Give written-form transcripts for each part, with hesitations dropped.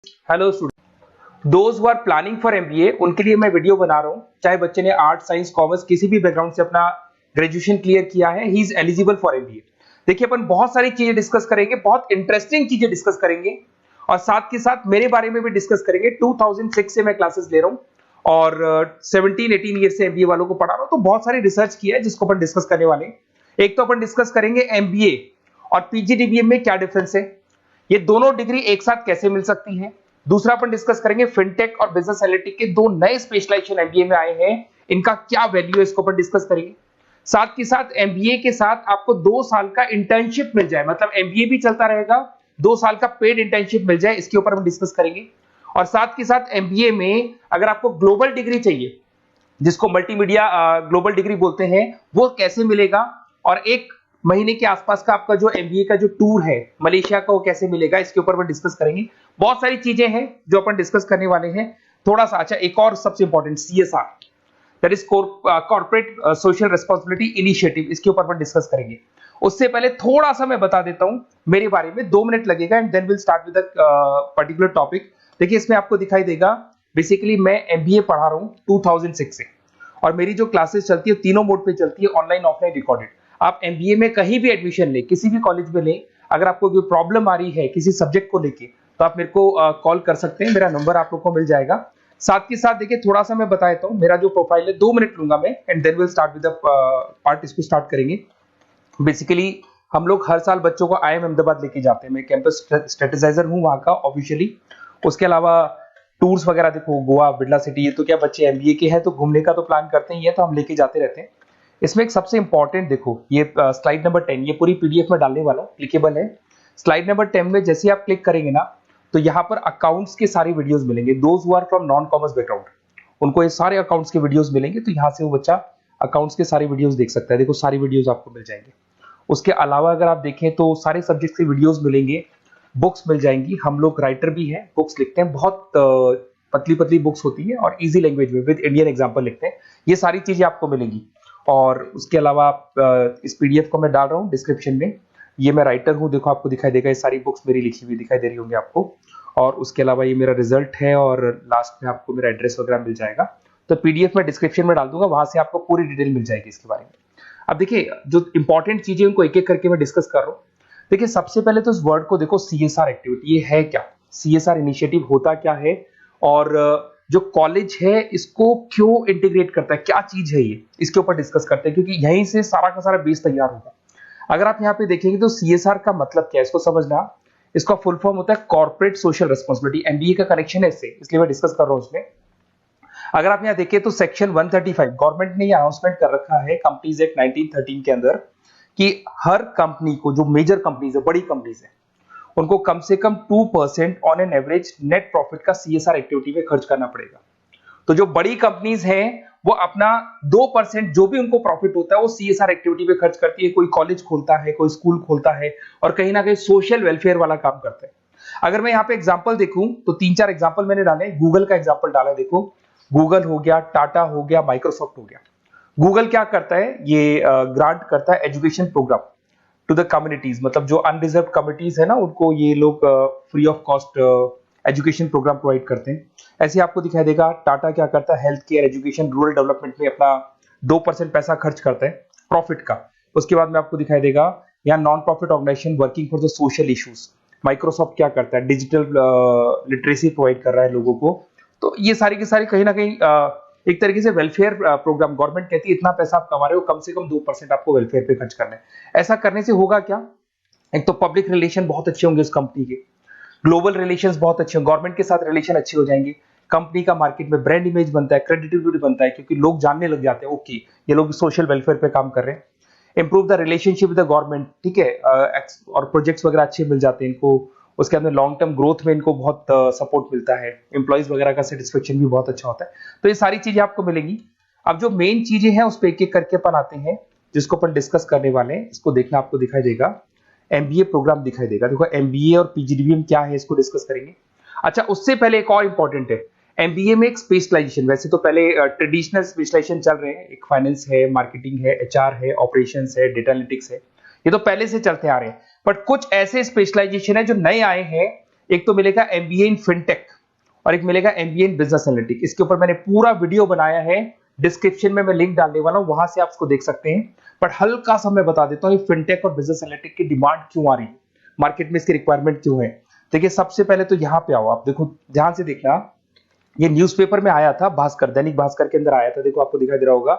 Hello student, those who are planning for MBA उनके लिए मैं वीडियो बना रहा हूं। चाहे बच्चे ने आर्ट, साइंस, कॉमर्स किसी भी बैकग्राउंड से अपना ग्रेजुएशन क्लियर किया है, he is eligible for MBA. देखिए, अपन बहुत सारी चीजें डिस्कस करेंगे, बहुत इंटरेस्टिंग चीजें डिस्कस करेंगे और साथ के साथ मेरे बारे में भी डिस्कस करेंगे। 2006 से मैं क्लासेस ले रहा हूं और 17-18 ईयर से एमबीए वालों को पढ़ा रहा हूं, तो बहुत सारी रिसर्च की है जिसको अपन डिस्कस करने वाले हैं। एक तो अपन डिस्कस करेंगे एमबीए और पीजीडीबीएम में क्या डिफरेंस है, ये दोनों डिग्री एक साथ कैसे मिल सकती हैं। दूसरा अपन डिस्कस करेंगे फिनटेक और बिजनेस एनालिटिक के दो नए स्पेशलाइजेशन एमबीए में आए हैं, इनका क्या वैल्यू है, इसको अपन डिस्कस करेंगे। साथ के साथ एमबीए के साथ आपको 2 साल का इंटर्नशिप मिल जाए, मतलब एमबीए भी चलता रहेगा, 2 साल का पेड इंटर्नशिप मिल जाए, इसके ऊपर हम डिस्कस करेंगे। और साथ के साथ एमबीए में अगर आपको ग्लोबल डिग्री चाहिए, जिसको मल्टीमीडिया ग्लोबल डिग्री बोलते हैं, वो कैसे मिलेगा, और 1 महीने के आसपास का आपका जो एमबीए का जो टूर है मलेशिया का, वो कैसे मिलेगा, इसके ऊपर हम डिस्कस करेंगे। बहुत सारी चीजें हैं जो अपन डिस्कस करने वाले हैं। थोड़ा सा अच्छा, एक और सबसे important CSR, that is corporate social responsibility initiative, इसके ऊपर अपन डिस्कस करेंगे। उससे पहले थोड़ा सा मैं बता देता हूं मेरे बारे में, 2 मिनट लगेगा and then will start with particular topic. देखिए, इसमें आपको दिखाई देगा, बेसिकली मैं एमबीए पढ़ा रहा हूं 2006 से, और मेरी जो क्लासेस चलती है तीनों मोड पे चलती है, ऑनलाइन, ऑफलाइन, रिकॉर्डेड। आप एमबीए में कहीं भी एडमिशन ले, किसी भी कॉलेज में ले, अगर आपको कोई प्रॉब्लम आ रही है किसी सब्जेक्ट को लेके, तो आप मेरे को कॉल कर सकते हैं, मेरा नंबर आप लोग को मिल जाएगा। साथ के साथ देखिए, थोड़ा सा मैं बता देता हूँ, मेरा जो प्रोफाइल है, 2 मिनट लूंगा मैं and then will start with the part, इसको स्टार्ट करेंगे। बेसिकली हम लोग हर साल बच्चों को आईएम अहमदाबाद लेके जाते हैं, मैं कैंपस स्ट्रेटेजाइजर हूँ वहाँ का ऑफिशियली। उसके अलावा टूर्स वगैरह, देखो गोवा, बिरला सिटी, ये तो क्या बच्चे एमबीए के हैं तो घूमने का तो प्लान करते ही है, तो हम लेके जाते रहते हैं। इसमें एक सबसे इंपॉर्टेंट, देखो ये स्लाइड नंबर 10, ये पूरी पीडीएफ में डालने वाला हूँ, क्लिकेबल है। स्लाइड नंबर 10 में जैसे आप क्लिक करेंगे ना, तो यहाँ पर अकाउंट्स के सारे वीडियोस मिलेंगे। Those who are from non commerce background, उनको ये सारे अकाउंट्स के वीडियोस मिलेंगे, तो यहाँ से वो बच्चा अकाउंट्स के सारे वीडियोस देख सकता है। देखो, सारी वीडियोस आपको मिल जाएंगे। उसके अलावा अगर आप देखें तो सारे सब्जेक्ट के वीडियोस मिलेंगे, बुक्स मिल जाएंगी। हम लोग राइटर भी हैं, बुक्स लिखते हैं, बहुत पतली पतली बुक्स होती है और इजी लैंग्वेज में विद इंडियन एग्जांपल लिखते हैं। ये सारी चीजें आपको मिलेंगी। और उसके अलावा आप इस पीडीएफ को मैं डाल रहा हूँ डिस्क्रिप्शन में, ये मैं राइटर हूँ, देखो आपको दिखाई देगा, ये सारी बुक्स मेरी लिखी हुई दिखाई दे रही होंगी आपको। और उसके अलावा ये मेरा रिजल्ट है और लास्ट में आपको मेरा एड्रेस वगैरह मिल जाएगा। तो पीडीएफ में डिस्क्रिप्शन में डाल दूंगा, वहां से आपको पूरी डिटेल मिल जाएगी इसके बारे में। अब देखिए, जो इंपॉर्टेंट चीजें उनको एक एक करके मैं डिस्कस कर रहा हूँ। देखिए, सबसे पहले तो इस वर्ड को देखो, सीएसआर एक्टिविटी, ये है क्या, सीएसआर इनिशिएटिव होता क्या है, और जो कॉलेज है इसको क्यों इंटीग्रेट करता है, क्या चीज है ये, इसके ऊपर डिस्कस करते हैं, क्योंकि यहीं से सारा का सारा बेस तैयार होगा। अगर आप यहाँ पे देखेंगे तो सीएसआर का मतलब क्या है, इसको समझना। इसका फुल फॉर्म होता है कॉर्पोरेट सोशल रिस्पांसिबिलिटी। एमबीए का कनेक्शन है इससे, इसलिए मैं डिस्कस कर रहा हूँ उसमें। अगर आप यहाँ देखें तो सेक्शन 135, गवर्नमेंट ने ये अनाउंसमेंट कर रखा है कंपनीज एक्ट 1913 के अंदर, कि हर कंपनी को, जो मेजर कंपनीज है, बड़ी कंपनीज है, उनको कम से कम 2% on an average net profit का सीएसआर एक्टिविटी में खर्च करना पड़ेगा। तो जो बड़ी कंपनीज हैं वो अपना 2% जो भी उनको प्रॉफिट होता है वो सीएसआर एक्टिविटी पे खर्च करती है। कोई कॉलेज खोलता है, कोई स्कूल खोलता है, और कहीं ना कहीं सोशल वेलफेयर वाला काम करता है। अगर मैं यहाँ पे एग्जांपल देखूं तो 3-4 एग्जांपल मैंने डाले। गूगल का एग्जांपल डाला, देखो गूगल हो गया, टाटा हो गया, माइक्रोसॉफ्ट हो गया। गूगल क्या करता है, ये ग्रांट करता है education program to the communities, मतलब जो अनरिजर्व कम्युनिटीज है ना, उनको ये लोग free of cost education program provide करते हैं। ऐसे आपको दिखाई देगा, टाटा क्या करता है, health care, education, rural development में अपना 2% पैसा खर्च करता है प्रॉफिट का। उसके बाद में आपको दिखाई देगा यहाँ non profit organisation working for the social issues. Microsoft क्या करता है, डिजिटल लिटरेसी प्रोवाइड कर रहा है लोगों को। तो ये सारी की सारी कहीं ना कहीं एक तरीके से वेलफेयर प्रोग्राम। गवर्नमेंट कहती है इतना पैसा आप कमा रहे हो, कम से कम 2% आपको वेलफेयर पे खर्च करना है। ऐसा करने से होगा क्या, एक तो पब्लिक रिलेशन बहुत अच्छे होंगे उस कंपनी के, ग्लोबल रिलेशंस बहुत अच्छे होंगे, गवर्नमेंट के साथ रिलेशन अच्छे हो जाएंगे, कंपनी का मार्केट में ब्रांड इमेज बनता है, क्रेडिबिलिटी बनता है, क्योंकि लोग जानने लग जाते हैं ओके ये लोग सोशल वेलफेयर पे काम कर रहे हैं। Improve the relationship with the government, ठीक है, और प्रोजेक्ट्स वगैरह अच्छे मिल जाते हैं इनको। उसके अंदर लॉन्ग टर्म ग्रोथ में इनको बहुत सपोर्ट मिलता है, एम्प्लॉइज वगैरह का सेटिस्फेक्शन भी बहुत अच्छा होता है। तो ये सारी चीजें आपको मिलेंगी। अब जो मेन चीजें हैं उस पर एक एक करके अपन आते हैं, जिसको अपन डिस्कस करने वाले हैं। इसको देखना, आपको दिखाई देगा एमबीए प्रोग्राम दिखाई देगा। देखो एमबीए और पीजीडीबीएम क्या है, इसको डिस्कस करेंगे। अच्छा, उससे पहले एक और इंपॉर्टेंट है, एमबीए में एक स्पेशलाइजेशन। वैसे तो पहले ट्रेडिशनल स्पेशलाइजेशन चल रहे हैं, एक फाइनेंस है, मार्केटिंग है, एचआर है, ऑपरेशंस है, डेटा एनालिटिक्स है, ये तो पहले से चलते आ रहे हैं। बट कुछ ऐसे स्पेशलाइजेशन है जो नए आए हैं, एक तो मिलेगा एमबीए इन फिनटेक और एक मिलेगा एमबीए इन बिजनेस एनालिटिक्स। इसके ऊपर मैंने पूरा वीडियो बनाया है, डिस्क्रिप्शन में मैं लिंक डालने वाला हूं, वहां से आप इसको देख सकते हैं। बट हल्का सा मैं बता देता हूं फिनटेक और बिजनेस एनालिटिक्स की डिमांड क्यों आ रही है, मार्केट में इसकी रिक्वायरमेंट क्यों है। देखिए सबसे पहले तो यहाँ पे आओ, आप देखो ध्यान से देखना, ये न्यूज़पेपर में आया था, भास्कर, दैनिक भास्कर के अंदर आया था। देखो आपको दिखाई दे रहा होगा,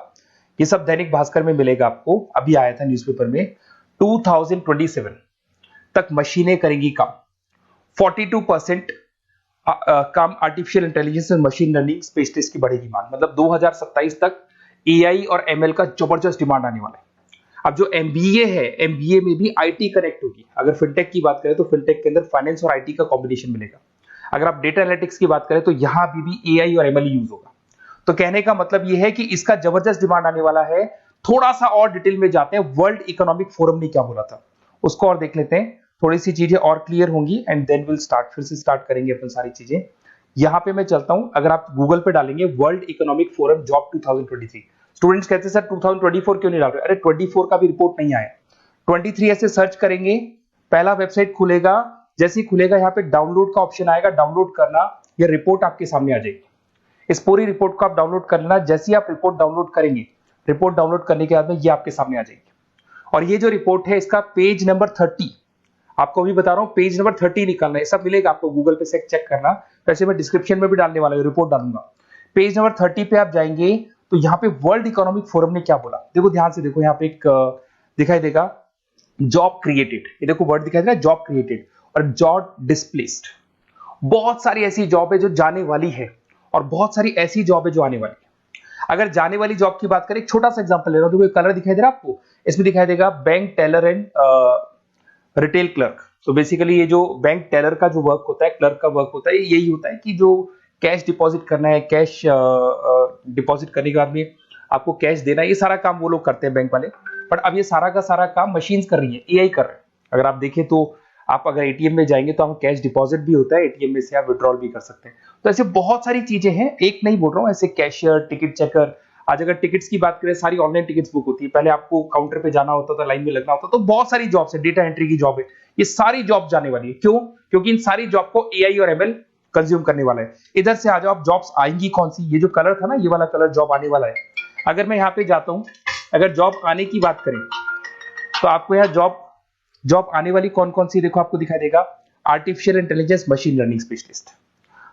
ये सब दैनिक भास्कर में मिलेगा आपको, अभी आया था न्यूज़पेपर में। 2027 तक मशीनें करेंगी काम, 42% काम आर्टिफिशियल इंटेलिजेंस और मशीन लर्निंग स्पेशलिस्ट की बढ़ेगी मांग। मतलब 2027 तक एआई और एमएल का जबरदस्त डिमांड आने वाला है। अब जो एमबीए है, एमबीए में भी आईटी कनेक्ट होगी। अगर फिनटेक की बात करें तो फिनटेक के अंदर फाइनेंस और आईटी का कॉम्बिनेशन मिलेगा। अगर आप डेटा एनालिटिक्स की बात करें तो यहां भी एआई और एमएल यूज होगा। तो कहने का मतलब यह है कि इसका जबरदस्त डिमांड आने वाला है। थोड़ा सा और डिटेल में जाते हैं, वर्ल्ड इकोनॉमिक फोरम ने क्या बोला था उसको और देख लेते हैं, थोड़ी सी चीजें और क्लियर होंगी एंड देन विल स्टार्ट, फिर से स्टार्ट करेंगे अपन सारी चीजें। यहां पे मैं चलता हूं, अगर आप गूगल पे डालेंगे world economic forum job 2023, students कहते हैं सर 2024 क्यों नहीं डाल रहे, अरे 24 का भी रिपोर्ट नहीं आया, 23 ऐसे सर्च करेंगे, पहला वेबसाइट खुलेगा, जैसे ही खुलेगा यहाँ पे डाउनलोड का ऑप्शन आएगा, डाउनलोड करना, ये रिपोर्ट आपके सामने आ जाएगी। इस पूरी रिपोर्ट को आप डाउनलोड कर लेना। जैसे ही आप रिपोर्ट डाउनलोड करेंगे, रिपोर्ट डाउनलोड करने के बाद में ये आपके सामने आ जाएगी। और ये जो रिपोर्ट है इसका पेज नंबर 30, आपको भी बता रहा हूं पेज नंबर 30 निकालना है, सब मिलेगा आपको गूगल पे से चेक करना, वैसे मैं डिस्क्रिप्शन में भी डालने वाला हूं, रिपोर्ट डालूंगा। पेज नंबर 30 पे आप जाएंगे तो यहाँ पे वर्ल्ड इकोनॉमिक फोरम ने क्या बोला, देखो ध्यान से देखो, यहाँ पे एक दिखाई देगा जॉब क्रिएटेड, ये देखो वर्ड दिखाई दे रहा है जॉब क्रिएटेड और जॉब डिस्प्लेस्ड। बहुत सारी ऐसी जॉब है जो जाने वाली है और बहुत सारी ऐसी जॉब है जो आने वाली है। अगर जाने वाली जॉब की बात करें, एक छोटा सा एग्जांपल ले रहा हूं, देखो कलर दिखाई दे रहा है आपको, इसमें दिखाई देगा bank teller and retail clerk. तो बेसिकली ये जो बैंक टेलर का जो वर्क होता है, क्लर्क का वर्क होता है, यही होता है कि जो कैश डिपॉजिट करना है, कैश डिपॉजिट करने के बाद में आपको कैश देना है, ये सारा काम वो लोग करते हैं बैंक वाले। बट अब ये सारा का सारा काम मशीन्स कर रही है, एआई कर रहे हैं। अगर आप देखें तो आप अगर एटीएम में जाएंगे तो आप कैश डिपॉजिट भी होता है, एटीएम में से आप विड्रॉल भी कर सकते हैं। तो ऐसे बहुत सारी चीजें हैं, एक नहीं बोल रहा हूँ, ऐसे कैशियर, टिकट चेकर। आज अगर टिकट्स की बात करें, सारी ऑनलाइन टिकट्स बुक होती है, पहले आपको काउंटर पे जाना होता था, लाइन में लगना होता, तो बहुत सारी जॉब्स है, डेटा एंट्री की जॉब है, ये सारी जॉब जाने वाली है। क्यों? क्योंकि इन सारी जॉब को एआई और एमएल कंज्यूम करने वाला है। इधर से आ जाओ, आप जॉब्स आएंगी कौन सी, ये जो कलर था ना, ये वाला कलर जॉब आने वाला है। अगर मैं यहाँ पे जाता हूँ, अगर जॉब आने की बात करें तो आपको यहाँ जॉब आने वाली कौन कौन सी, देखो आपको दिखाई देगा artificial intelligence machine learning specialist.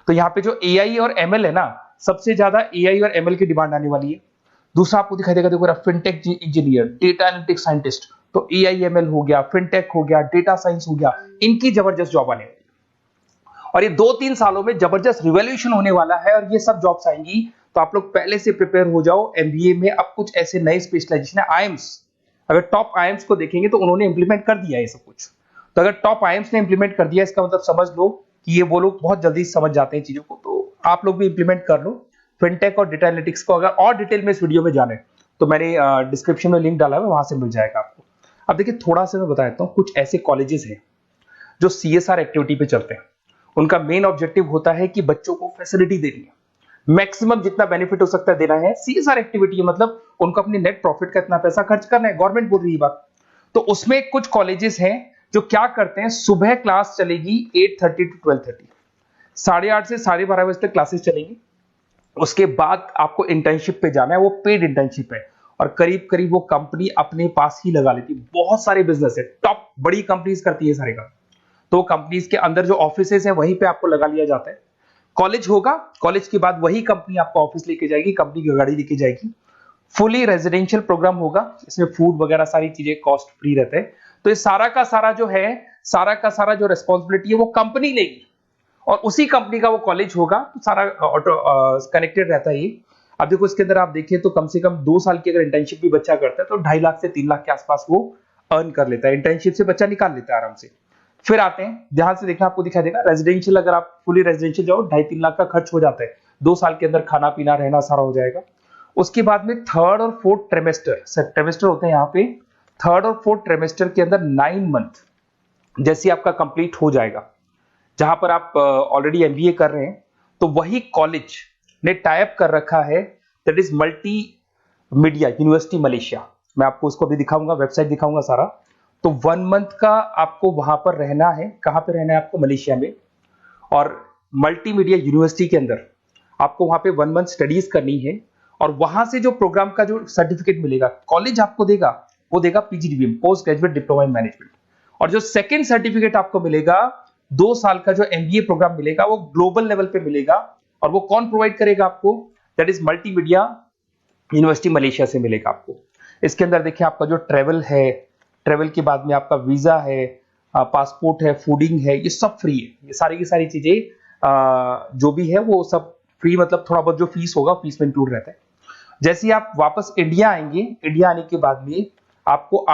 तो यहाँ पे जो एआई और एमएल है ना, सबसे ज्यादा एआई और एमएल की डिमांड आने वाली है। दूसरा आपको दिखाई देगा, देखो fintech engineer, data analytics scientist, तो एआई एमएल हो गया, फिनटेक हो गया, डेटा साइंस हो गया, इनकी जबरदस्त जॉब आने वाली है। और ये 2-3 सालों में जबरदस्त रिवॉल्यूशन होने वाला है और ये सब जॉब्स आएंगी। तो आप लोग पहले से प्रिपेयर हो जाओ। एमबीए में अब कुछ ऐसे नए स्पेशलाइजेशन है, आईएम्स, अगर टॉप आईएम्स को देखेंगे तो उन्होंने इंप्लीमेंट कर दिया है ये सब कुछ। तो अगर टॉप आईएम्स ने इंप्लीमेंट कर दिया, इसका मतलब समझ लो कि ये वो लोग बहुत जल्दी समझ जाते हैं चीजों को, तो आप लोग भी इंप्लीमेंट कर लो फिनटेक और डेटा एनालिटिक्स को। अगर और डिटेल में इस वीडियो में जाने तो मैंने डिस्क्रिप्शन में लिंक डाला है, वहां से मिल जाएगा आपको। अब देखिए थोड़ा सा मैं बता देता हूँ, कुछ ऐसे कॉलेजेस हैं जो सीएसआर एक्टिविटी पे चलते हैं। उनका मेन ऑब्जेक्टिव होता है कि बच्चों को फैसिलिटी देनी है, मैक्सिमम जितना बेनिफिट हो सकता है देना है। सीएसआर एक्टिविटी मतलब उनको अपनी नेट प्रॉफिट का इतना पैसा खर्च करना है, गवर्नमेंट बोल रही है बात। तो उसमें कुछ कॉलेजेस हैं जो क्या करते हैं, सुबह क्लास चलेगी 8:30 to 12:30, 8:30 से 12:30 बजे तक क्लासेस चलेंगी। उसके बाद आपको इंटर्नशिप पे जाना है, वो पेड इंटर्नशिप है और करीब करीब वो कंपनी अपने पास ही लगा लेती है। बहुत सारे बिजनेस है, टॉप बड़ी कंपनीज करती है सारे का। तो कंपनीज के अंदर जो ऑफिसेज है वहीं पे आपको लगा लिया जाता है। कॉलेज होगा, कॉलेज के बाद वही कंपनी आपको ऑफिस लेके जाएगी, कंपनी की गाड़ी लेके जाएगी। फुली रेजिडेंशियल प्रोग्राम होगा, इसमें फूड वगैरह सारी चीजें कॉस्ट फ्री रहते हैं। तो ये सारा का सारा जो है, सारा का सारा जो रिस्पॉन्सिबिलिटी है वो कंपनी लेगी और उसी कंपनी का वो कॉलेज होगा। तो सारा ऑटो कनेक्टेड रहता है ये। अब देखो इसके अंदर आप देखिए तो कम से कम 2 साल की अगर इंटर्नशिप भी बच्चा करता है तो 2.5 लाख से 3 लाख के आसपास वो अर्न कर लेता है, इंटर्नशिप से बच्चा निकाल लेता है आराम से। फिर आते हैं, ध्यान से देखना, आपको दिखाई देगा रेजिडेंशियल, अगर आप फुली रेजिडेंशियल जाओ 2.5-3 लाख का खर्च हो जाता है, 2 साल के अंदर खाना पीना रहना सारा हो जाएगा। उसके बाद में थर्ड और फोर्थ ट्रेमेस्टर होते हैं यहाँ पे, थर्ड और फोर्थ ट्रेमेस्टर के अंदर 9 मंथ जैसे आपका कंप्लीट हो जाएगा, जहां पर आप ऑलरेडी एमबीए कर रहे हैं, तो वही कॉलेज ने टाइप कर रखा है, that is multi media university Malaysia. मैं आपको उसको भी दिखाऊंगा, वेबसाइट दिखाऊंगा सारा। तो 1 मंथ का आपको वहां पर रहना है, कहां पे रहना है आपको, मलेशिया में। और मल्टीमीडिया यूनिवर्सिटी के अंदर आपको वहां पे 1 मंथ स्टडीज करनी है और वहां से जो प्रोग्राम का जो सर्टिफिकेट मिलेगा कॉलेज आपको देगा, वो देगा PGDBM, post graduate diploma in management. और जो सेकंड सर्टिफिकेट आपको मिलेगा 2 साल का जो एमबीए प्रोग्राम मिलेगा वो ग्लोबल लेवल पे मिलेगा। और वो कौन प्रोवाइड करेगा आपको? That is multimedia university Malaysia से मिलेगा आपको। इसके अंदर देखिए आपका जो ट्रेवल है, ट्रेवल के बाद में आपका वीजा है, पासपोर्ट है, फूडिंग है, ये सब फ्री है। ये सारी की सारी चीजें जो भी है वो सब फ्री, मतलब थोड़ा बहुत जो फीस होगा फीस में इंक्लूड रहता है। जैसे ही आप वापस इंडिया आएंगे, इंडिया आने के बाद में आपको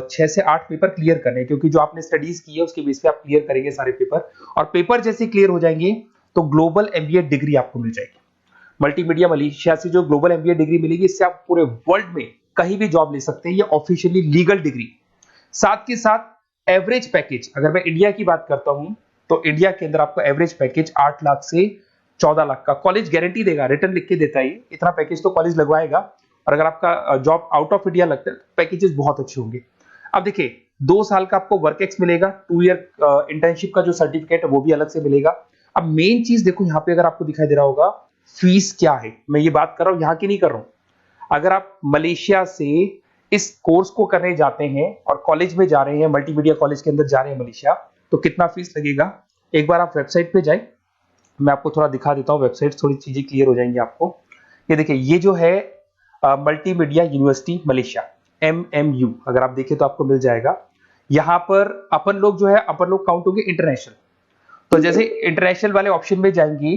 6 से 8 पेपर क्लियर करने हैं, क्योंकि जो आपने स्टडीज की है उसके बेस पे आप क्लियर करेंगे सारे पेपर। और पेपर जैसे क्लियर हो जाएंगे तो ग्लोबल एमबीए डिग्री आपको मिल जाएगी। मल्टीमीडिया मलेशिया से जो ग्लोबल एमबीए डिग्री मिलेगी, इससे आप पूरे वर्ल्ड में कहीं भी जॉब ले सकते हैं। ये ऑफिशियली लीगल डिग्री। साथ के साथ एवरेज पैकेज, अगर मैं इंडिया की बात करता हूं तो इंडिया के अंदर आपको एवरेज पैकेज 8 लाख से 14 लाख का कॉलेज गारंटी देगा, रिटर्न लिख के देता है। इतना पैकेज तो कॉलेज लगवाएगा। और अगर आपका जॉब आउट ऑफ इंडिया लगता है तो पैकेजेस बहुत अच्छे होंगे। अब देखिए 2 साल का आपको वर्क एक्स मिलेगा, 2 ईयर इंटर्नशिप का जो सर्टिफिकेट है वो भी अलग से मिलेगा। अब मेन चीज देखो यहाँ पे, अगर आपको दिखाई दे रहा होगा फीस क्या है, मैं ये बात कर रहा हूँ यहाँ की नहीं कर रहा हूं। अगर आप मलेशिया से इस कोर्स को करने जाते हैं और कॉलेज में जा रहे हैं, मल्टीमीडिया कॉलेज के अंदर जा रहे हैं मलेशिया, तो कितना फीस लगेगा? एक बार आप वेबसाइट पे जाए, मैं आपको थोड़ा दिखा देता हूँ, वेबसाइट थोड़ी चीजें क्लियर हो जाएंगी आपको। ये देखिए, ये जो है मल्टीमीडिया यूनिवर्सिटी मलेशिया, MMU, अगर आप देखें तो आपको मिल जाएगा। यहाँ पर अपन लोग जो है, अपन लोग काउंट होंगे इंटरनेशनल। तो जैसे इंटरनेशनल वाले ऑप्शन में जाएंगे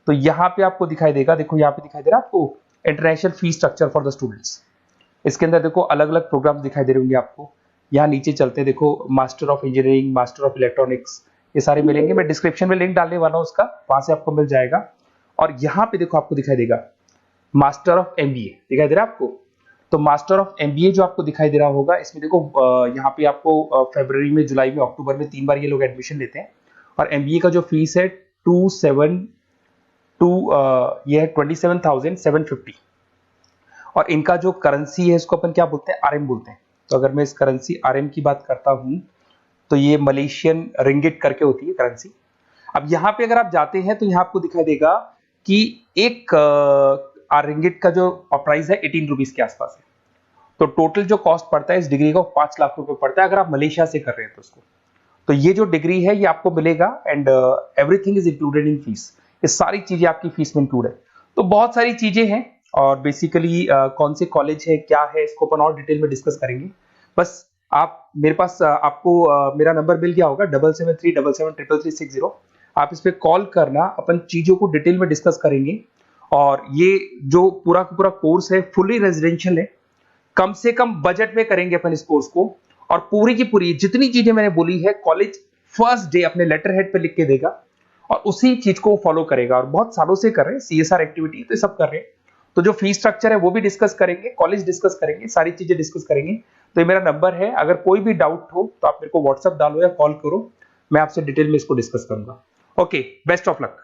तो यहाँ पे आपको दिखाई देगा, देखो यहाँ पे दिखाई दे रहा है आपको international fees structure for the students. इसके अंदर देखो अलग अलग प्रोग्राम दिखाई दे रहे होंगे आपको। यहाँ नीचे चलते हैं, देखो master of engineering, master of electronics, ये सारे मिलेंगे। मैं डिस्क्रिप्शन में लिंक डालने वाला हूँ उसका, वहां से आपको मिल जाएगा। और यहाँ पे देखो आपको दिखाई देगा मास्टर ऑफ एमबीए, दिखाई दे रहा है आपको। तो मास्टर ऑफ एमबीए जो आपको दिखाई दे रहा होगा, इसमें देखो यहाँ पे आपको फरवरी में, जुलाई में, अक्टूबर में 3 बार ये लोग एडमिशन लेते हैं। और एमबीए का जो फीस है 27,750। और इनका जो करेंसी है इसको अपन क्या बोलते हैं? आरएम बोलते हैं। तो अगर मैं इस करेंसी आरएम की बात करता हूं तो ये मलेशियन रिंगिट करके होती है करेंसी। अब यहाँ पे अगर आप जाते हैं तो यहाँ आपको दिखाई देगा कि एक रिंगिट का जो प्राइस है 18 रुपीज के आसपास है। तो टोटल जो कॉस्ट पड़ता है इस डिग्री को 5 लाख रुपए पड़ता है, अगर आप मलेशिया से कर रहे हैं तो उसको। तो ये जो डिग्री है ये आपको मिलेगा and everything is included in fees. ये सारी चीजें आपकी फीस में इंक्लूड है। तो बहुत सारी चीजें हैं और बेसिकली कौन से कॉलेज है, क्या है, इसको अपन और डिटेल में डिस्कस करेंगे। बस आप मेरे पास आपको मेरा नंबर मिल गया होगा 7737773360। आप इस पे कॉल करना, अपन चीजों को डिटेल में डिस्कस करेंगे। और ये जो पूरा का पूरा कोर्स है फुली रेजिडेंशियल है, कम से कम बजट में करेंगे अपन इस कोर्स को। और पूरी की पूरी जितनी चीजें मैंने बोली है कॉलेज फर्स्ट डे अपने लेटर हेड पे लिख के देगा और उसी चीज को फॉलो करेगा। और बहुत सालों से कर रहे हैं, CSR एक्टिविटी तो सब कर रहे हैं। तो जो फीस स्ट्रक्चर है वो भी डिस्कस करेंगे, कॉलेज डिस्कस करेंगे, सारी चीजें डिस्कस करेंगे। तो ये मेरा नंबर है, अगर कोई भी डाउट हो तो आप मेरे को व्हाट्सएप डालो या कॉल करो, मैं आपसे डिटेल में इसको डिस्कस करूंगा। Okay, best of luck.